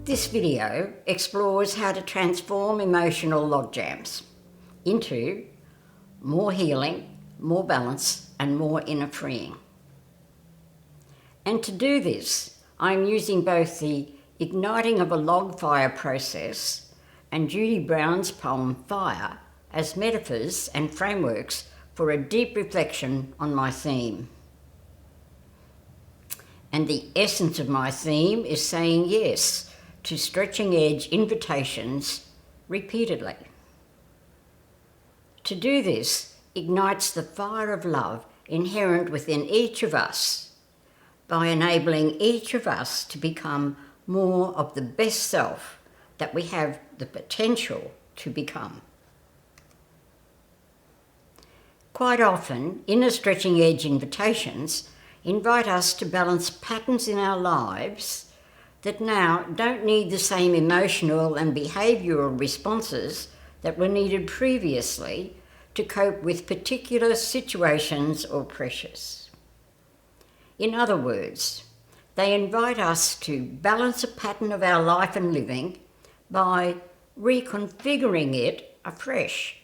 This video explores how to transform emotional logjams into more healing, more balance, and more inner freeing. And to do this, I'm using both the igniting of a log fire process and Judy Brown's poem Fire as metaphors and frameworks for a deep reflection on my theme. And the essence of my theme is saying yes to stretching edge invitations repeatedly. To do this ignites the fire of love inherent within each of us by enabling each of us to become more of the best self that we have the potential to become. Quite often, inner stretching edge invitations invite us to balance patterns in our lives that now don't need the same emotional and behavioural responses that were needed previously to cope with particular situations or pressures. In other words, they invite us to balance a pattern of our life and living by reconfiguring it afresh.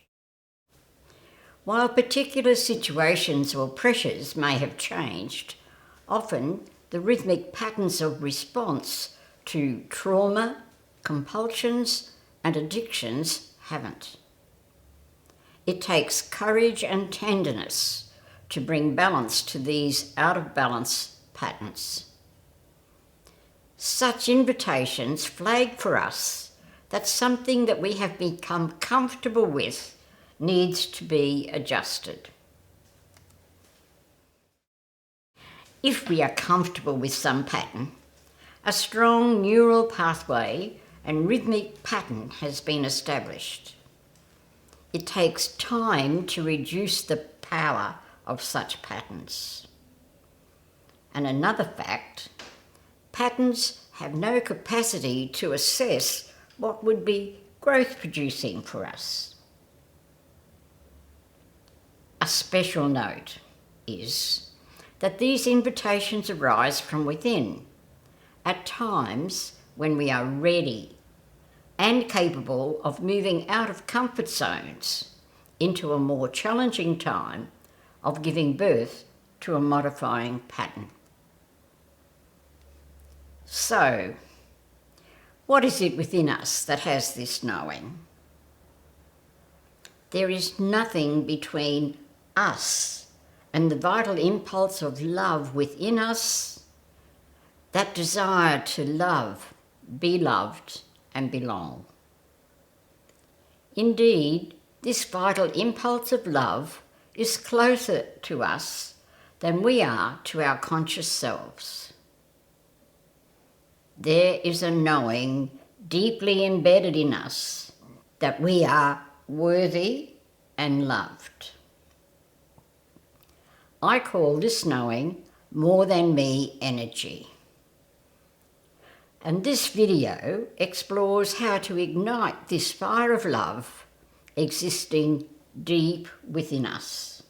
While particular situations or pressures may have changed, often the rhythmic patterns of response to trauma, compulsions, and addictions haven't. It takes courage and tenderness to bring balance to these out-of-balance patterns. Such invitations flag for us that something that we have become comfortable with needs to be adjusted. If we are comfortable with some pattern, a strong neural pathway and rhythmic pattern has been established. It takes time to reduce the power of such patterns. And another fact, patterns have no capacity to assess what would be growth producing for us. A special note is that these invitations arise from within, at times when we are ready and capable of moving out of comfort zones into a more challenging time of giving birth to a modifying pattern. So, what is it within us that has this knowing? There is nothing between us and the vital impulse of love within us, that desire to love, be loved, and belong. Indeed, this vital impulse of love is closer to us than we are to our conscious selves. There is a knowing deeply embedded in us that we are worthy and loved. I call this knowing more than me energy. And this video explores how to ignite this fire of love existing deep within us.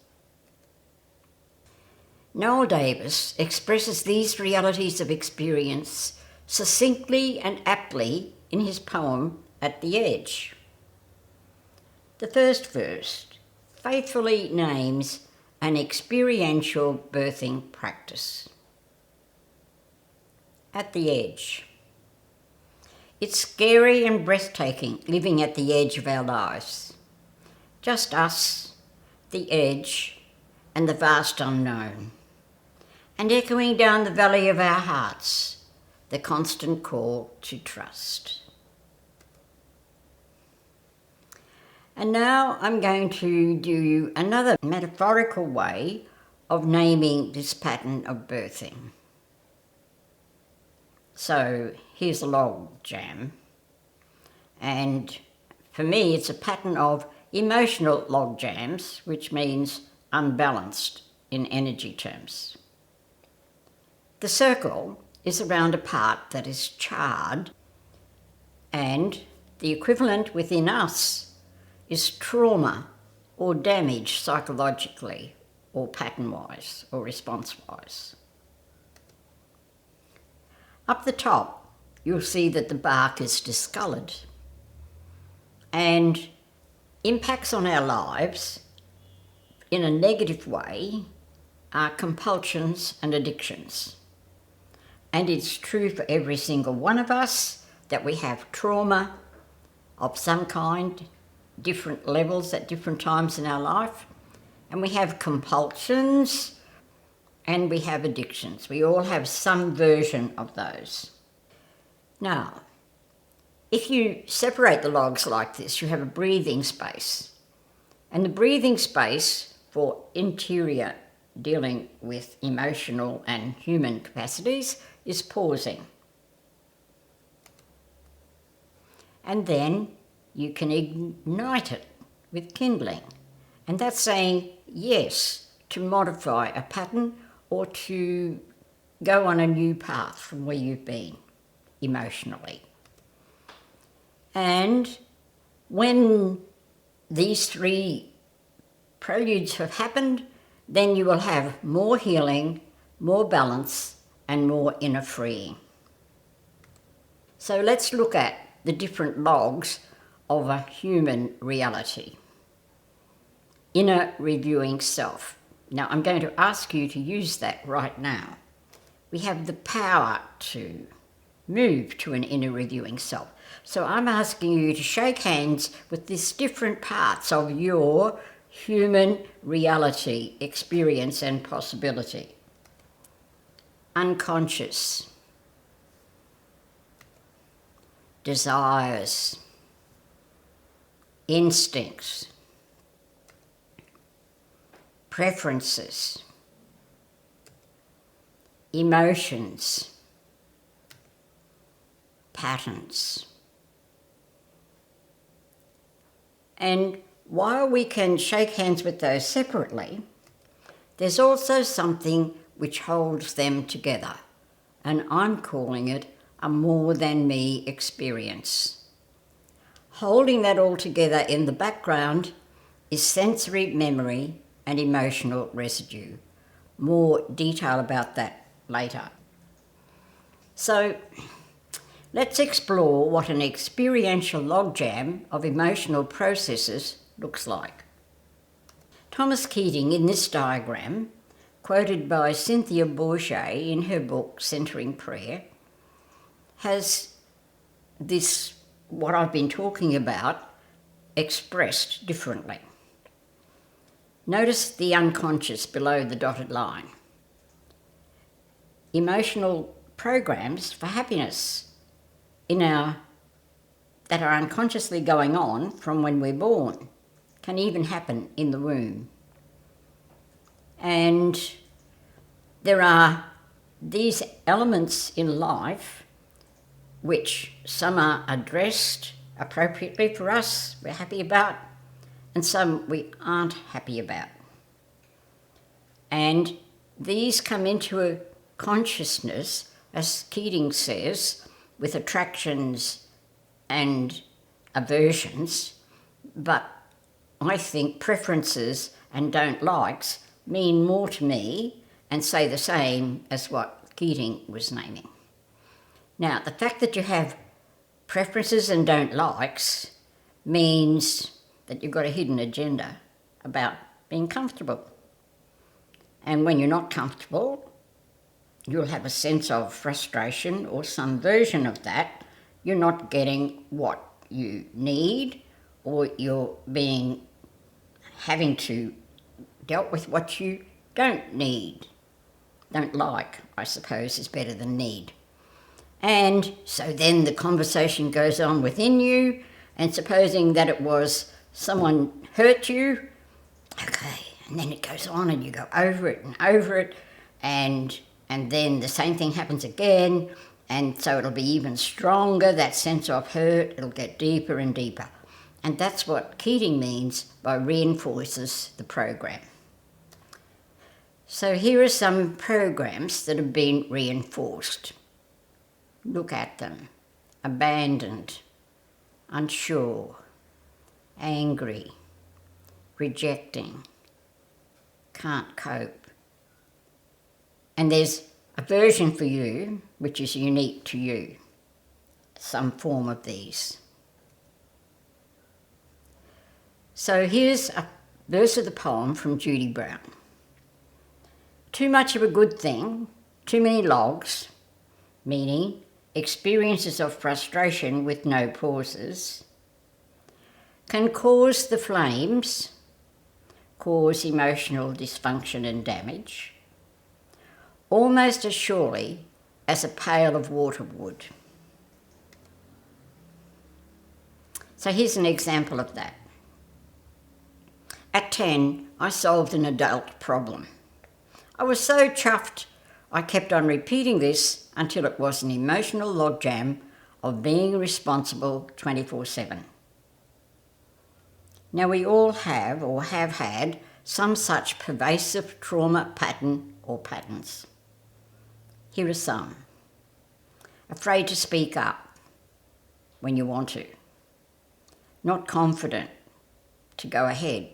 Noel Davis expresses these realities of experience succinctly and aptly in his poem At the Edge. The first verse faithfully names an experiential birthing practice. At the edge. It's scary and breathtaking living at the edge of our lives. Just us, the edge, and the vast unknown. And echoing down the valley of our hearts, the constant call to trust. And now I'm going to do another metaphorical way of naming this pattern of birthing. So here's a log jam, and for me it's a pattern of emotional log jams, which means unbalanced in energy terms. The circle is around a part that is charred, and the equivalent within us is trauma or damage psychologically or pattern-wise or response-wise. Up the top you'll see that the bark is discoloured. And impacts on our lives in a negative way are compulsions and addictions. And it's true for every single one of us that we have trauma of some kind, different levels at different times in our life. And we have compulsions and we have addictions. We all have some version of those. Now, if you separate the logs like this, you have a breathing space. And the breathing space for interior dealing with emotional and human capacities is pausing. And then you can ignite it with kindling. And that's saying yes to modify a pattern or to go on a new path from where you've been emotionally. And when these three preludes have happened, then you will have more healing, more balance, and more inner freeing. So let's look at the different logs of a human reality. Inner reviewing self. Now, I'm going to ask you to use that right now. We have the power to move to an inner reviewing self. So I'm asking you to shake hands with these different parts of your human reality, experience and possibility. Unconscious. Desires. Instincts. Preferences. Emotions. Patterns. And while we can shake hands with those separately, there's also something which holds them together, and I'm calling it a more than me experience. Holding that all together in the background is sensory memory and emotional residue. More detail about that later. So let's explore what an experiential logjam of emotional processes looks like. Thomas Keating, in this diagram, quoted by Cynthia Bourgeault in her book Centering Prayer, has this, what I've been talking about, expressed differently. Notice the unconscious below the dotted line. Emotional programs for happiness that are unconsciously going on from when we're born, can even happen in the womb. And there are these elements in life which some are addressed appropriately for us, we're happy about, and some we aren't happy about. And these come into a consciousness, as Keating says, with attractions and aversions, but I think preferences and don't likes mean more to me and say the same as what Keating was naming. Now, the fact that you have preferences and don't likes means that you've got a hidden agenda about being comfortable. And when you're not comfortable, you'll have a sense of frustration or some version of that. You're not getting what you need, or you're having to deal with what you don't need. Don't like, I suppose, is better than need. And so then the conversation goes on within you, and supposing that it was someone hurt you, okay, and then it goes on and you go over it, and then the same thing happens again, and so it'll be even stronger, that sense of hurt, it'll get deeper and deeper. And that's what Keating means by reinforces the program. So here are some programs that have been reinforced. Look at them. Abandoned, unsure, angry, rejecting, can't cope. And there's a version for you which is unique to you. some form of these. So here's a verse of the poem from Judy Brown. Too much of a good thing, too many logs, meaning experiences of frustration with no pauses, can cause the flames, cause emotional dysfunction and damage, almost as surely as a pail of water would. So here's an example of that. At 10, I solved an adult problem. I was so chuffed, I kept on repeating this until it was an emotional logjam of being responsible 24/7. Now we all have or have had some such pervasive trauma pattern or patterns. Here are some. Afraid to speak up when you want to. Not confident to go ahead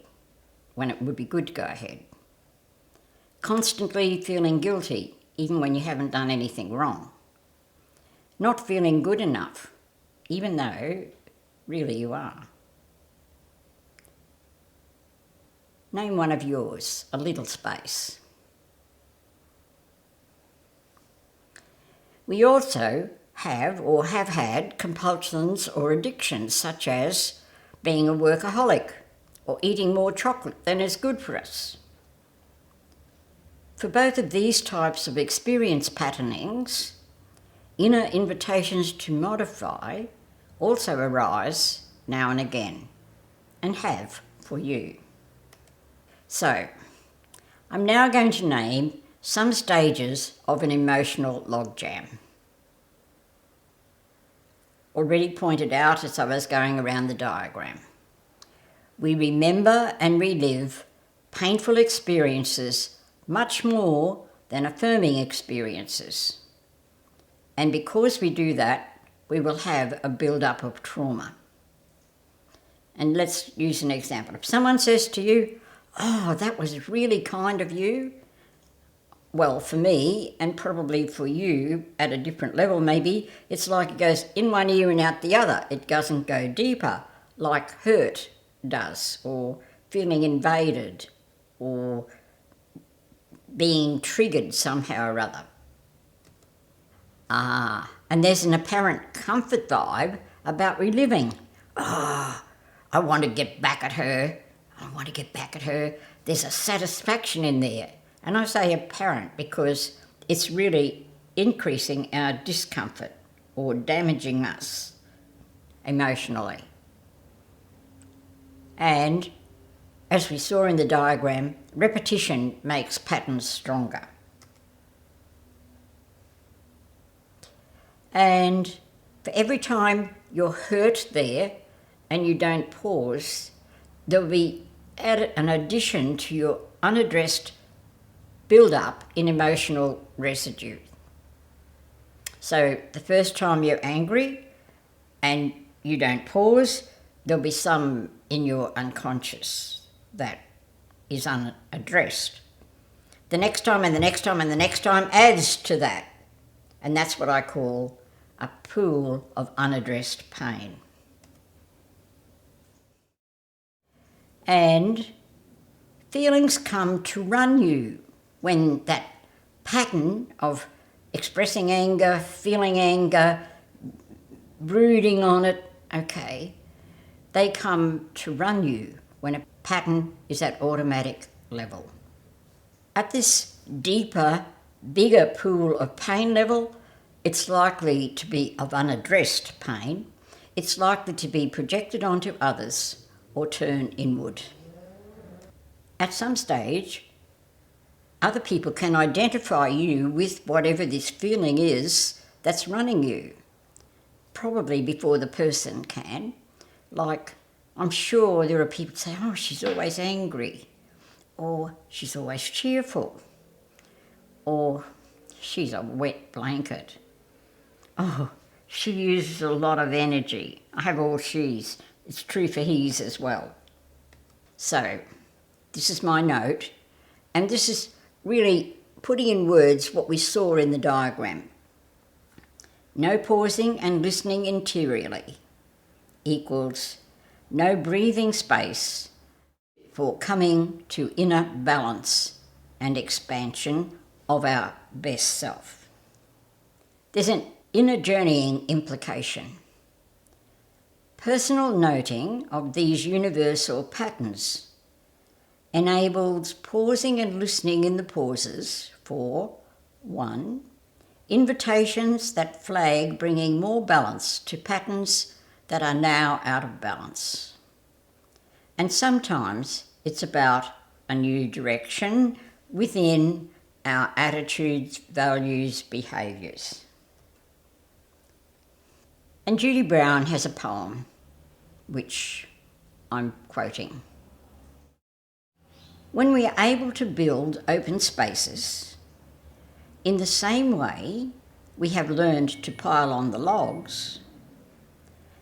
when it would be good to go ahead. Constantly feeling guilty even when you haven't done anything wrong. Not feeling good enough even though really you are. Name one of yours, a little space. We also have or have had compulsions or addictions such as being a workaholic or eating more chocolate than is good for us. For both of these types of experience patternings, inner invitations to modify also arise now and again, and have for you. So, I'm now going to name some stages of an emotional logjam. Already pointed out as I was going around the diagram. We remember and relive painful experiences much more than affirming experiences. And because we do that, we will have a build-up of trauma. And let's use an example. If someone says to you, "Oh, that was really kind of you," well, for me, and probably for you at a different level maybe, it's like it goes in one ear and out the other. It doesn't go deeper like hurt does, or feeling invaded, or being triggered somehow or other. And there's an apparent comfort vibe about reliving. I want to get back at her. I want to get back at her. There's a satisfaction in there. And I say apparent because it's really increasing our discomfort or damaging us emotionally. And as we saw in the diagram, repetition makes patterns stronger. And for every time you're hurt there and you don't pause, there'll be an addition to your unaddressed build-up in emotional residue. So the first time you're angry and you don't pause, there'll be some in your unconscious that is unaddressed. The next time and the next time and the next time adds to that. And that's what I call a pool of unaddressed pain. And feelings come to run you when that pattern of expressing anger, feeling anger, brooding on it, they come to run you when a pattern is at automatic level. At this deeper, bigger pool of pain level, it's likely to be of unaddressed pain. It's likely to be projected onto others or turn inward. At some stage, other people can identify you with whatever this feeling is that's running you, probably before the person can. Like, I'm sure there are people who say, "Oh, she's always angry," or "She's always cheerful," or "She's a wet blanket." "Oh, she uses a lot of energy." I have all she's. It's true for he's as well. So, this is my note, and this is really putting in words what we saw in the diagram. no pausing and listening interiorly equals no breathing space for coming to inner balance and expansion of our best self. There's an inner journeying implication. Personal noting of these universal patterns enables pausing and listening in the pauses for 1. Invitations that flag bringing more balance to patterns that are now out of balance. And sometimes it's about a new direction within our attitudes, values, behaviours. And Judy Brown has a poem, which I'm quoting. When we are able to build open spaces, in the same way we have learned to pile on the logs,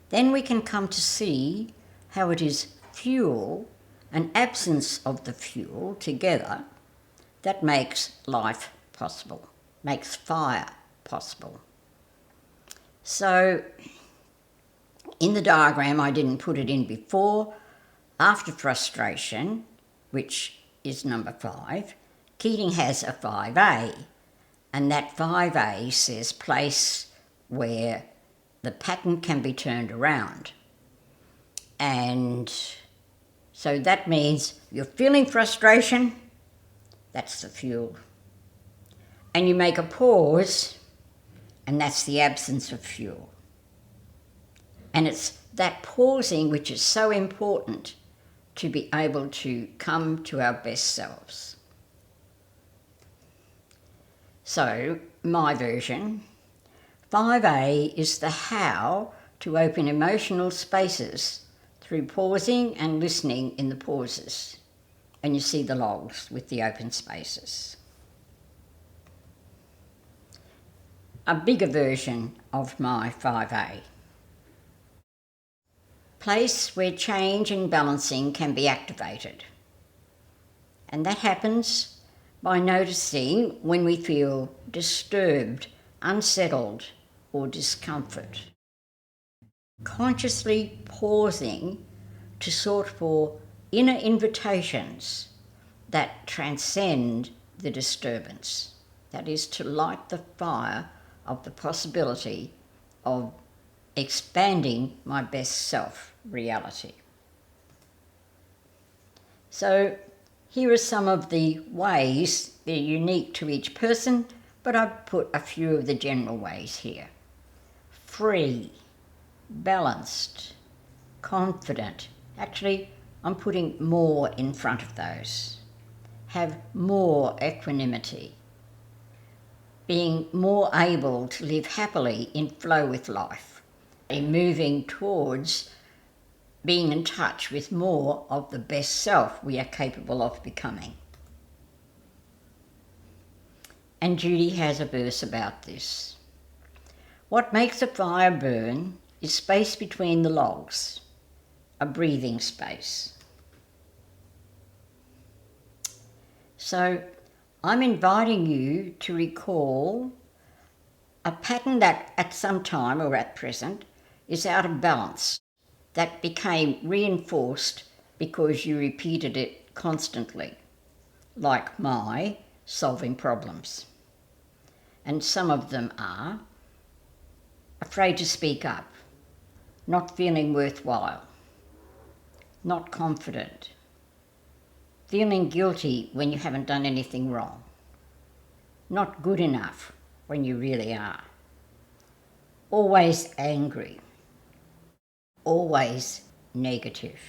then we can come to see how it is fuel and absence of the fuel together that makes life possible, makes fire possible. So in the diagram, I didn't put it in before, after frustration, which is number 5, Keating has a 5A, and that 5A says place where the pattern can be turned around. And so that means you're feeling frustration, that's the fuel. And you make a pause, and that's the absence of fuel. And it's that pausing which is so important to be able to come to our best selves. So, my version, 5A is the how to open emotional spaces through pausing and listening in the pauses. And you see the logs with the open spaces. A bigger version of my 5A. Place where change and balancing can be activated. And that happens by noticing when we feel disturbed, unsettled, or discomfort. Consciously pausing to sort for inner invitations that transcend the disturbance. That is, to light the fire of the possibility of expanding my best self reality. So here are some of the ways. They're unique to each person, but I've put a few of the general ways here. Free, balanced, confident. Actually, I'm putting more in front of those. Have more equanimity. Being more able to live happily in flow with life. Moving towards being in touch with more of the best self we are capable of becoming. And Judy has a verse about this. What makes a fire burn is space between the logs, a breathing space. So I'm inviting you to recall a pattern that at some time or at present is out of balance, that became reinforced because you repeated it constantly, like my solving problems. And some of them are afraid to speak up, not feeling worthwhile, not confident, feeling guilty when you haven't done anything wrong, not good enough when you really are, always angry, always negative.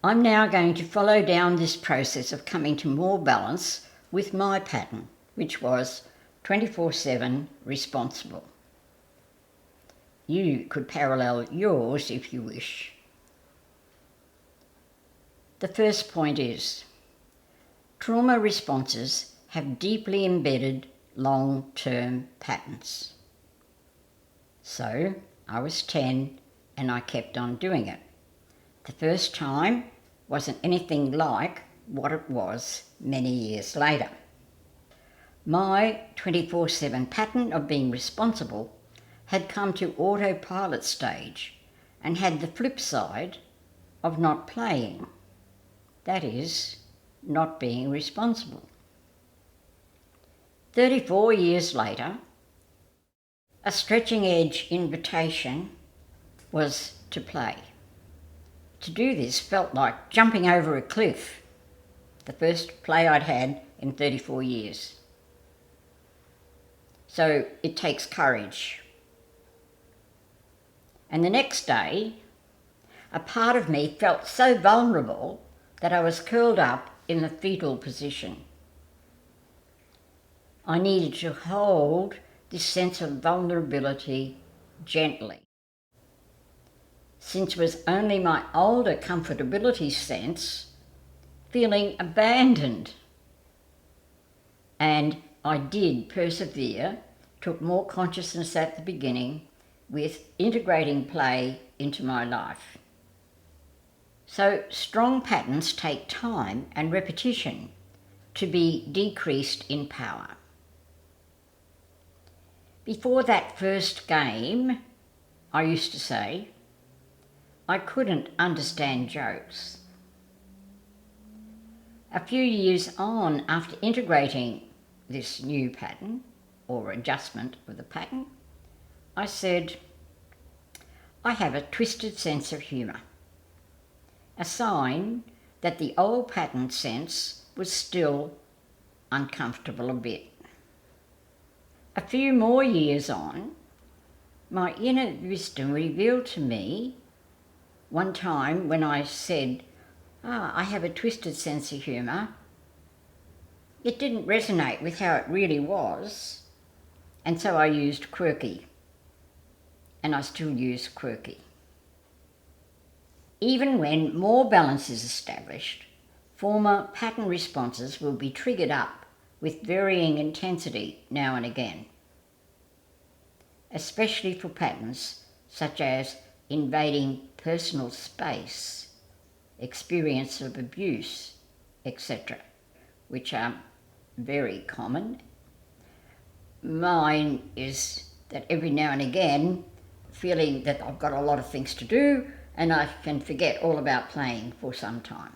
I'm now going to follow down this process of coming to more balance with my pattern, which was 24/7 responsible. You could parallel yours if you wish. The first point is, trauma responses have deeply embedded long-term patterns. So I was 10 and I kept on doing it. The first time wasn't anything like what it was many years later. My 24/7 pattern of being responsible had come to autopilot stage and had the flip side of not playing. That is, not being responsible. 34 years later, a stretching edge invitation was to play. To do this felt like jumping over a cliff, the first play I'd had in 34 years. So it takes courage. And the next day, a part of me felt so vulnerable that I was curled up in the fetal position. I needed to hold this sense of vulnerability gently. Since it was only my older comfortability sense feeling abandoned. And I did persevere, took more consciousness at the beginning with integrating play into my life. So strong patterns take time and repetition to be decreased in power. Before that first game, I used to say, I couldn't understand jokes. A few years on, after integrating this new pattern, or adjustment of the pattern, I said, I have a twisted sense of humour, a sign that the old pattern sense was still uncomfortable a bit. A few more years on, my inner wisdom revealed to me one time when I said, I have a twisted sense of humour. It didn't resonate with how it really was, and so I used quirky, and I still use quirky. Even when more balance is established, former pattern responses will be triggered up with varying intensity now and again, especially for patterns such as invading personal space, experience of abuse, etc., which are very common. Mine is that every now and again, feeling that I've got a lot of things to do and I can forget all about playing for some time.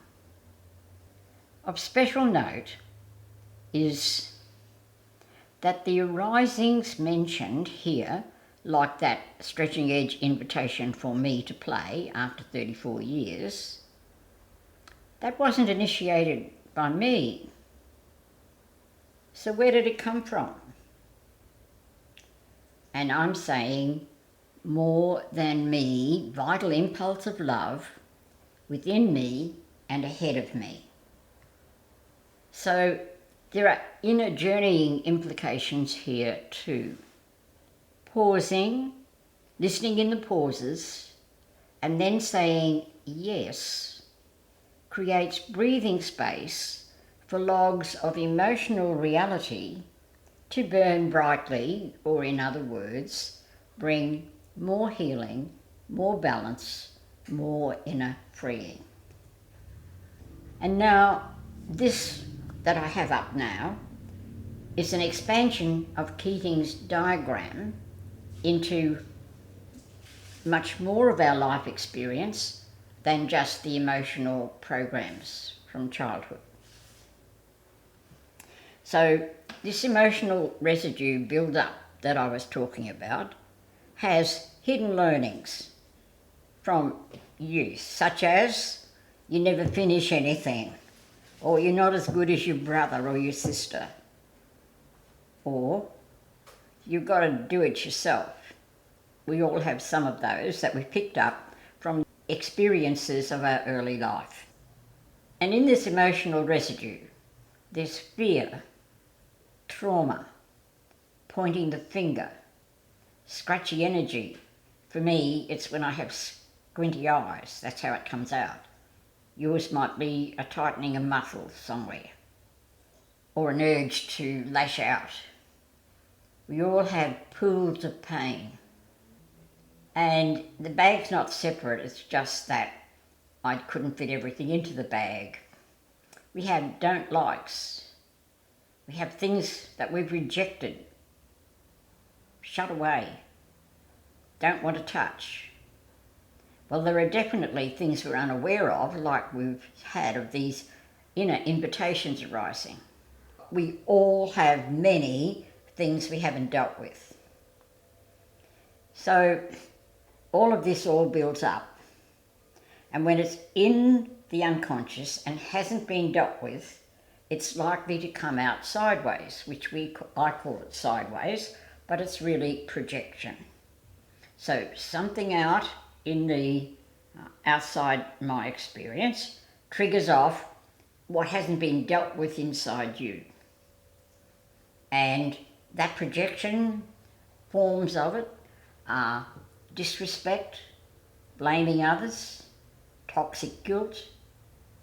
Of special note is that the arisings mentioned here, like that stretching edge invitation for me to play after 34 years, that wasn't initiated by me. So where did it come from? And I'm saying more than me, vital impulse of love within me and ahead of me. So there are inner journeying implications here too. Pausing, listening in the pauses, and then saying yes creates breathing space for logs of emotional reality to burn brightly, or in other words, bring more healing, more balance, more inner freeing. And now, this that I have up now is an expansion of Keating's diagram into much more of our life experience than just the emotional programs from childhood. So this emotional residue build-up that I was talking about has hidden learnings from youth, such as you never finish anything, or you're not as good as your brother or your sister, or you've got to do it yourself. We all have some of those that we picked up from experiences of our early life. And in this emotional residue, there's fear, trauma, pointing the finger, scratchy energy. For me, it's when I have squinty eyes. That's how it comes out. Yours might be a tightening of muscles somewhere, or an urge to lash out. We all have pools of pain. And the bag's not separate, it's just that I couldn't fit everything into the bag. We have don't likes, We have things that we've rejected, shut away, don't want to touch. Well, there are definitely things we're unaware of, like we've had of these inner invitations arising. We all have many things we haven't dealt with. So all of this all builds up. And when it's in the unconscious and hasn't been dealt with, it's likely to come out sideways, which I call it sideways, but it's really projection. So something out in the outside my experience triggers off what hasn't been dealt with inside you. And that projection, forms of it, are disrespect, blaming others, toxic guilt,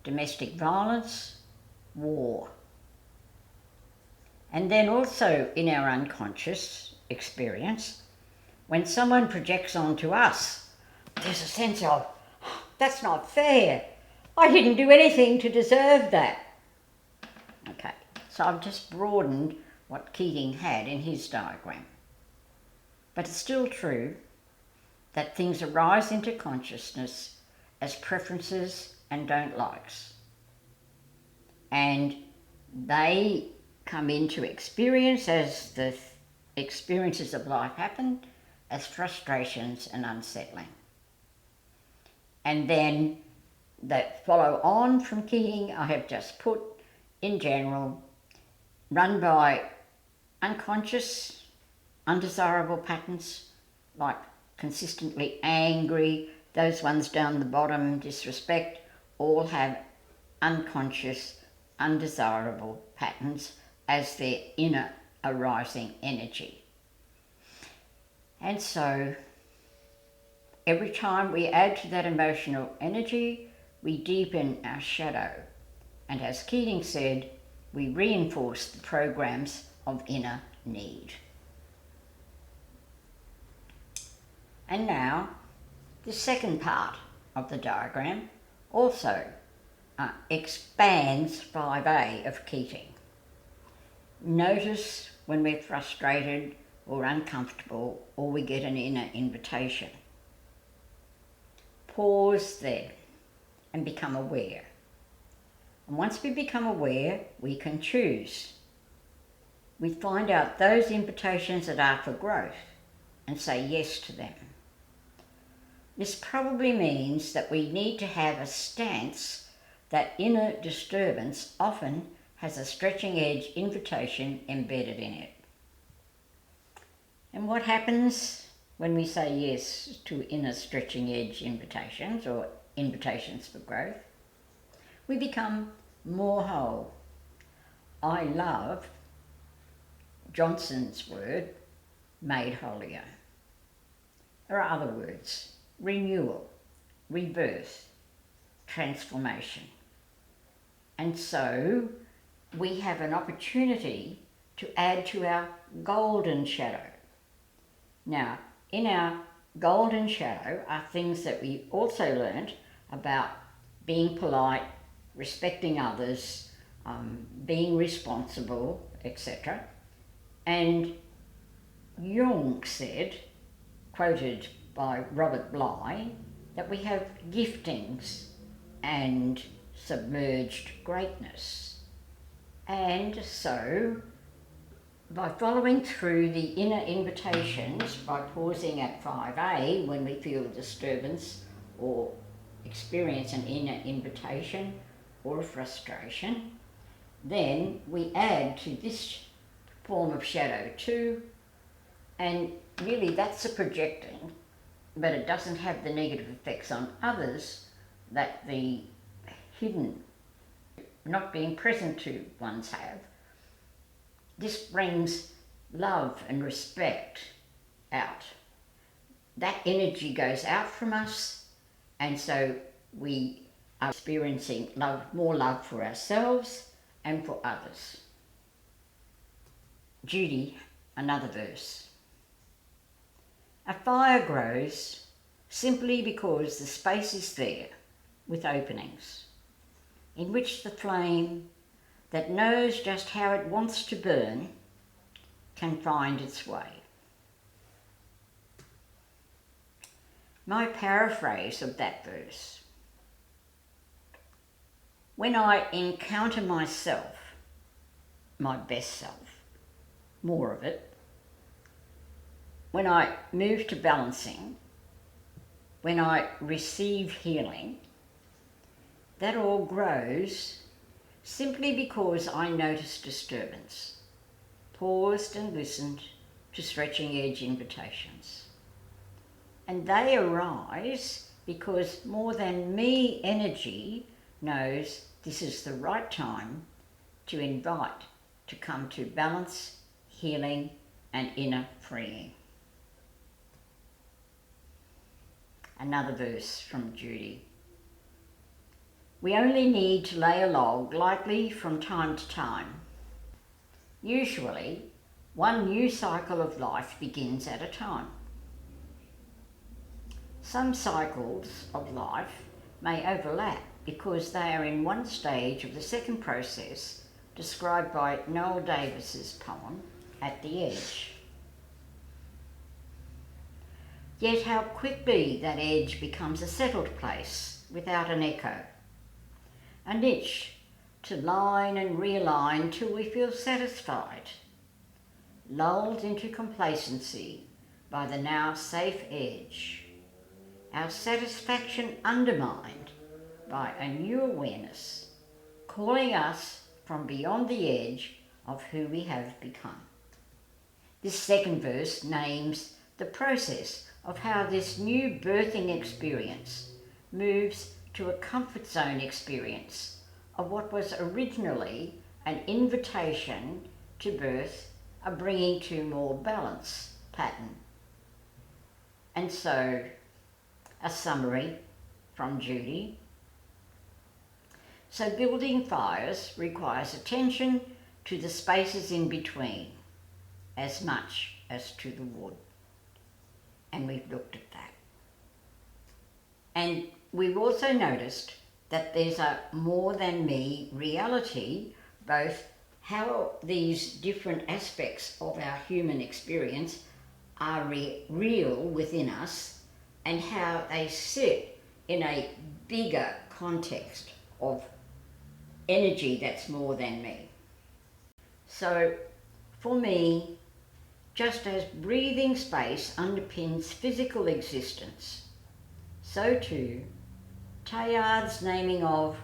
domestic violence, war. And then also in our unconscious experience, when someone projects onto us, there's a sense of, that's not fair. I didn't do anything to deserve that. Okay, so I've just broadened what Keating had in his diagram. But it's still true that things arise into consciousness as preferences and don't likes. And they come into experience as the experiences of life happen, as frustrations and unsettling. And then that follow on from Keating, I have just put, in general, run by unconscious, undesirable patterns, like consistently angry, those ones down the bottom, disrespect, all have unconscious, undesirable patterns as their inner arising energy. And so every time we add to that emotional energy, we deepen our shadow. And as Keating said, we reinforce the programs of inner need. And now, the second part of the diagram also expands 5A of Keating. Notice when we're frustrated or uncomfortable or we get an inner invitation. Pause there and become aware. And once we become aware, we can choose. We find out those invitations that are for growth and say yes to them. This probably means that we need to have a stance that inner disturbance often has a stretching edge invitation embedded in it. And what happens when we say yes to inner stretching edge invitations or invitations for growth? We become more whole. I love Johnson's word, made holier. There are other words, renewal, rebirth, transformation. And so we have an opportunity to add to our golden shadow. Now, in our golden shadow are things that we also learnt about being polite, respecting others, being responsible, etc. And Jung said, quoted by Robert Bly, that we have giftings and submerged greatness. And so, by following through the inner invitations, by pausing at 5A when we feel a disturbance or experience an inner invitation or a frustration, then we add to this form of shadow 2, and really that's a projecting, but it doesn't have the negative effects on others that the hidden, not being present to ones have. This brings love and respect out. That energy goes out from us, and so we are experiencing love, more love for ourselves and for others. Judy, another verse. A fire grows simply because the space is there with openings in which the flame that knows just how it wants to burn can find its way. My paraphrase of that verse: when I encounter myself, my best self, more of it, when I move to balancing, when I receive healing, that all grows simply because I noticed disturbance, paused and listened to stretching edge invitations. And they arise because more than me energy knows this is the right time to invite to come to balance, healing, and inner freeing. Another verse from Judy. We only need to lay a log lightly from time to time. Usually, one new cycle of life begins at a time. Some cycles of life may overlap because they are in one stage of the second process described by Noel Davis's poem, At the Edge. Yet how quickly that edge becomes a settled place without an echo, a niche to line and realign till we feel satisfied, lulled into complacency by the now safe edge, our satisfaction undermined by a new awareness, calling us from beyond the edge of who we have become. This second verse names the process of how this new birthing experience moves to a comfort zone experience of what was originally an invitation to birth, a bringing to more balance pattern. And so, a summary from Judy. So building fires requires attention to the spaces in between as much as to the wood. And we've looked at that. And we've also noticed that there's a more than me reality, both how these different aspects of our human experience are real within us and how they sit in a bigger context of energy that's more than me. So for me, just as breathing space underpins physical existence, so too Teilhard's naming of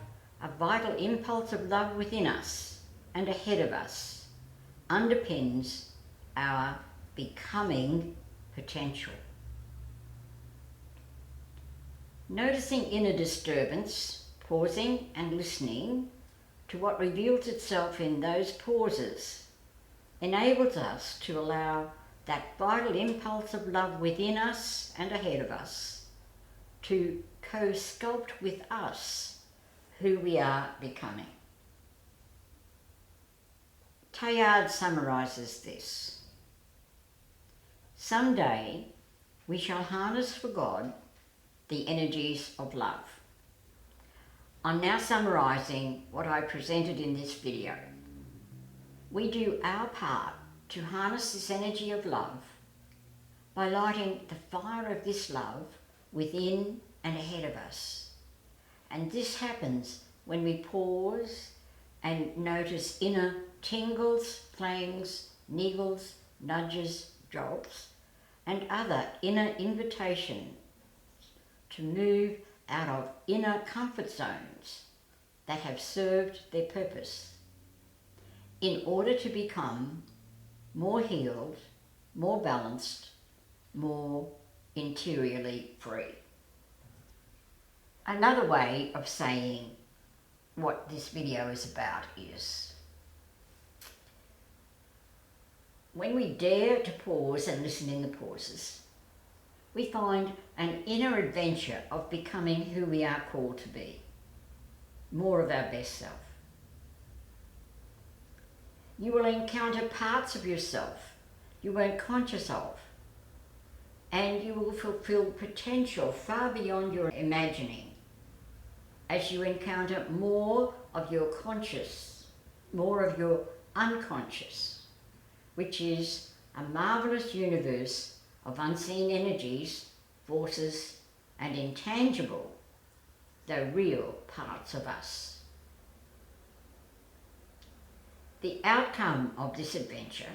a vital impulse of love within us and ahead of us underpins our becoming potential. Noticing inner disturbance, pausing and listening to what reveals itself in those pauses enables us to allow that vital impulse of love within us and ahead of us to co-sculpt with us who we are becoming. Teilhard summarises this. Someday we shall harness for God the energies of love. I'm now summarising what I presented in this video. We do our part to harness this energy of love by lighting the fire of this love within and ahead of us. And this happens when we pause and notice inner tingles, flangs, niggles, nudges, jolts, and other inner invitations to move out of inner comfort zones that have served their purpose in order to become more healed, more balanced, more interiorly free. Another way of saying what this video is about is when we dare to pause and listen in the pauses, we find an inner adventure of becoming who we are called to be, more of our best self. You will encounter parts of yourself you weren't conscious of, and you will fulfill potential far beyond your imagining as you encounter more of your conscious more of your unconscious, which is a marvellous universe of unseen energies, forces, and intangible, though real, parts of us. The outcome of this adventure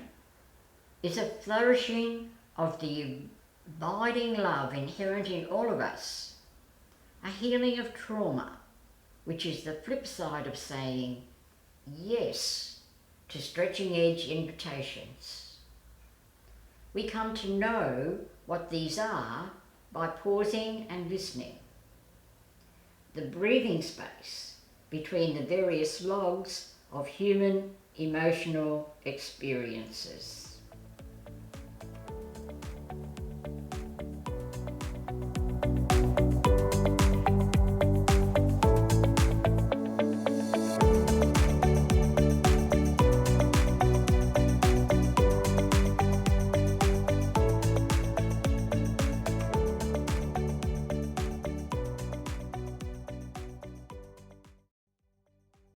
is a flourishing of the abiding love inherent in all of us, a healing of trauma, which is the flip side of saying yes to stretching edge invitations. We come to know what these are by pausing and listening. The breathing space between the various logs of human emotional experiences.